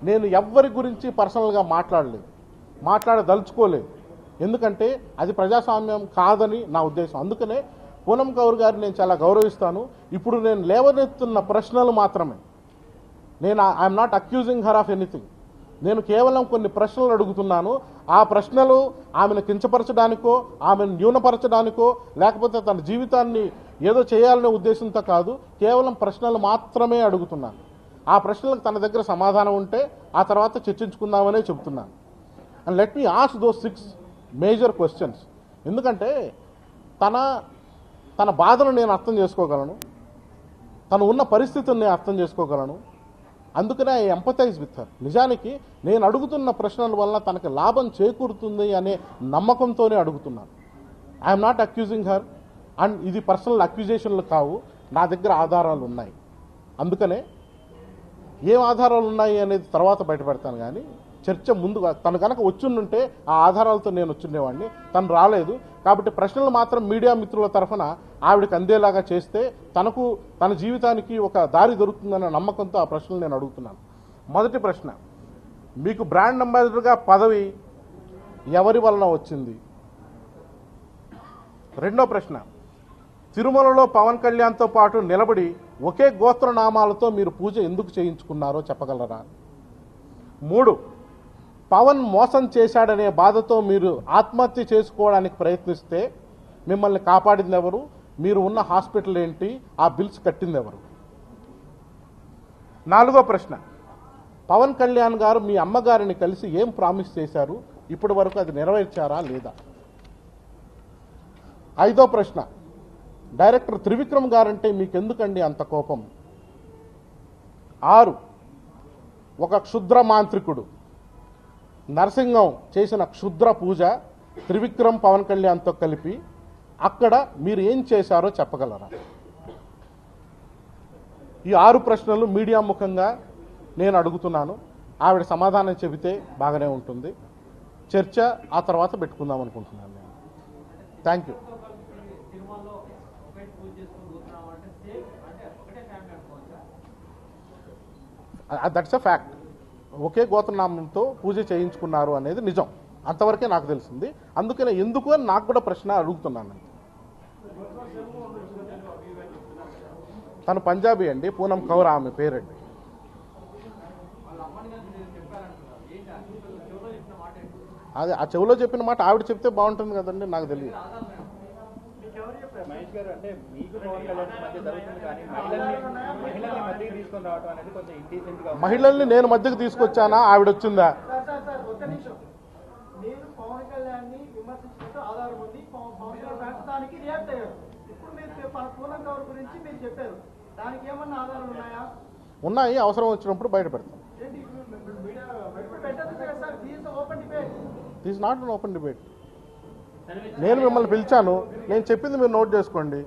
నేను ఎవ్వరి గురించి పర్సనల్గా మాట్లాడదలుచుకోలేదు. ఎందుకంటే అది ప్రజాస్వామ్యం కాదని నా ఉద్దేశం. అందుకనే పూనం కౌర్ గారిని నేను చాలా గౌరవిస్తాను. ఇప్పుడు నేను లేవనెత్తున్న ప్రశ్నలు మాత్రమే, I'm not accusing her of anything. నేను కేవలం కొన్ని ప్రశ్నలు అడుగుతున్నాను. ఆ ప్రశ్నలు ఆమెను కించపరచడానికో, ఆమెను న్యూనపరచడానికో, లేకపోతే తన జీవితాన్ని ఏదో చేయాలనే ఉద్దేశంతో కాదు, కేవలం ప్రశ్నలు మాత్రమే అడుగుతున్నాను. ఆ ప్రశ్నలకు తన దగ్గర సమాధానం ఉంటే ఆ తర్వాత చర్చించుకుందామనే చెబుతున్నాను. And let me ask those 6 major questions. ఎందుకంటే తన బాధను నేను అర్థం చేసుకోగలను, తను ఉన్న పరిస్థితిని నేను అర్థం చేసుకోగలను. అందుకనే ఐ ఎంపథైజ్ విత్ హర్. నిజానికి నేను అడుగుతున్న ప్రశ్నల వల్ల తనకి లాభం చేకూరుతుంది అనే నమ్మకంతోనే అడుగుతున్నాను. I'm not accusing her, and ఇది పర్సనల్ అక్యూజేషన్లు కావు, నా దగ్గర ఆధారాలు ఉన్నాయి. అందుకనే ఏం ఆధారాలు ఉన్నాయి అనేది తర్వాత బయటపెడతాను. కానీ చర్చ ముందుగా తను కనుక వచ్చుంటే ఆ ఆధారాలతో నేను వచ్చుండేవాడిని. తను రాలేదు కాబట్టి ప్రశ్నలు మాత్రం మీడియా మిత్రుల తరఫున ఆవిడకి అందేలాగా చేస్తే తన జీవితానికి ఒక దారి దొరుకుతుందన్న నమ్మకంతో ఆ ప్రశ్నలు నేను అడుగుతున్నాను. మొదటి ప్రశ్న, మీకు బ్రాండ్ అంబాసిడర్గా పదవి ఎవరి వలన వచ్చింది? రెండో ప్రశ్న, తిరుమలలో పవన్ కళ్యాణ్తో పాటు నిలబడి ఒకే గోత్రనామాలతో మీరు పూజ ఎందుకు చేయించుకున్నారో చెప్పగలరా? 3, పవన్ మోసం చేశాడనే బాధతో మీరు ఆత్మహత్య చేసుకోవడానికి ప్రయత్నిస్తే మిమ్మల్ని కాపాడింది ఎవరు? మీరు ఉన్న హాస్పిటల్ ఏంటి? ఆ బిల్స్ కట్టింది ఎవరు? 4వ ప్రశ్న, పవన్ కళ్యాణ్ గారు మీ అమ్మగారిని కలిసి ఏం ప్రామిస్ చేశారు? ఇప్పటి వరకు అది నెరవేర్చారా లేదా? 5వ ప్రశ్న, డైరెక్టర్ త్రివిక్రమ్ గారంటే మీకెందుకండి అంత కోపం? 6, ఒక క్షుద్ర మాంత్రికుడు నరసింహం చేసిన క్షుద్ర పూజ త్రివిక్రమ్ పవన్ కళ్యాణ్తో కలిపి అక్కడ మీరు ఏం చేశారో చెప్పగలరా? ఈ 6 ప్రశ్నలు మీడియా ముఖంగా నేను అడుగుతున్నాను. ఆవిడ సమాధానం చెబితే బాగానే ఉంటుంది. చర్చ ఆ తర్వాత పెట్టుకుందాం అనుకుంటున్నాను నేను. Thank you. That's a fact. ఒకే గోత్రనామంతో పూజ చేయించుకున్నారు అనేది నిజం. అంతవరకే నాకు తెలిసింది. అందుకనే ఎందుకు అని నాకు కూడా ప్రశ్న అడుగుతున్నాను. తను పంజాబీ అండి, పూనం కౌర్ ఆమె పేరండి. అది ఆ చెవిలో చెప్పిన మాట ఆవిడ చెప్తే బాగుంటుంది కదండి, నాకు తెలియదు. మహేష్ గారు, అంటే మీకు పవన్ కళ్యాణ్ మధ్య జరుగుతుంది కానీ మహిళల్ని మధ్యకి తీసుకొని రావడం అనేది కొంచెం ఇండీసెంట్ గా. మహిళల్ని నేను మధ్యకి తీసుకొచ్చానా? ఆవిడ వచ్చిందా? నేను పవన్ కళ్యాణ్ ని విమర్శించినట్టు ఆధారం ఉంది. పవన్ కళ్యాణ్ దానికి రియాక్ట్ అయ్యారు. ఇప్పుడు మీరు పూనం కౌర్ గురించి మీరు చెప్పారు, దానికి ఏమన్నా ఆధారాలు ఉన్నాయా? ఉన్నాయి, అవసరం వచ్చినప్పుడు బయట పెడతాం. This not an open debate. నేను మిమ్మల్ని పిలిచాను, నేను చెప్పింది మీరు నోట్ చేసుకోండి.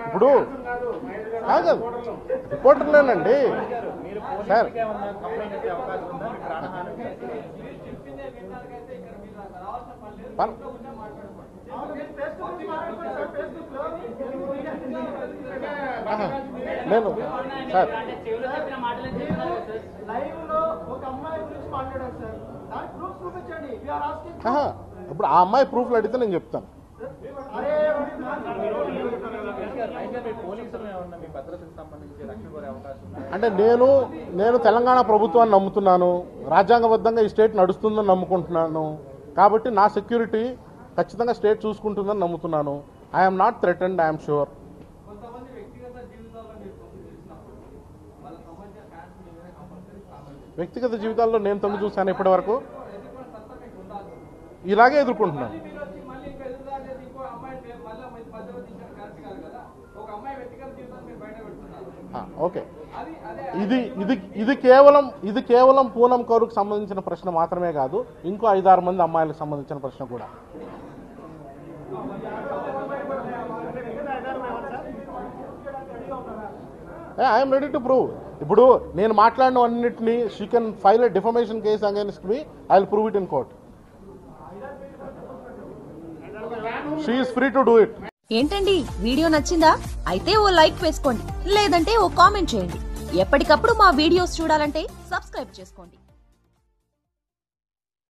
ఇప్పుడు కాదు, రిపోర్టర్లేనండి సార్. నేను సార్ ఇప్పుడు ఆ అమ్మాయి ప్రూఫ్లు అడిగితే నేను చెప్తాను. అంటే నేను తెలంగాణ ప్రభుత్వాన్ని నమ్ముతున్నాను, రాజ్యాంగబద్ధంగా ఈ స్టేట్ నడుస్తుందని నమ్ముకుంటున్నాను. కాబట్టి నా సెక్యూరిటీ ఖచ్చితంగా స్టేట్ చూసుకుంటుందని నమ్ముతున్నాను. I'm not threatened, I'm sure. వ్యక్తిగత జీవితాల్లో నేను తొంగి చూశాను ఇప్పటి వరకు, ఇలాగే ఎదుర్కొంటున్నాను. ఓకే, ఇది కేవలం పూనం కౌర్కు సంబంధించిన ప్రశ్న మాత్రమే కాదు, ఇంకో 5-6 మంది అమ్మాయిలకు సంబంధించిన ప్రశ్న కూడా. I'm ready to prove. ఇప్పుడు నేను మాట్లాడినవన్నింటినీ she can file a defamation case against me. I will prove it in court. She is free to do it. ఏంటండి వీడియో నచ్చిందా? అయితే ఓ లైక్ వేసుకోండి, లేదంటే ఓ కామెంట్ చేయండి. ఎప్పటికప్పుడు మా వీడియోస్ చూడాలంటే సబ్స్క్రైబ్ చేసుకోండి.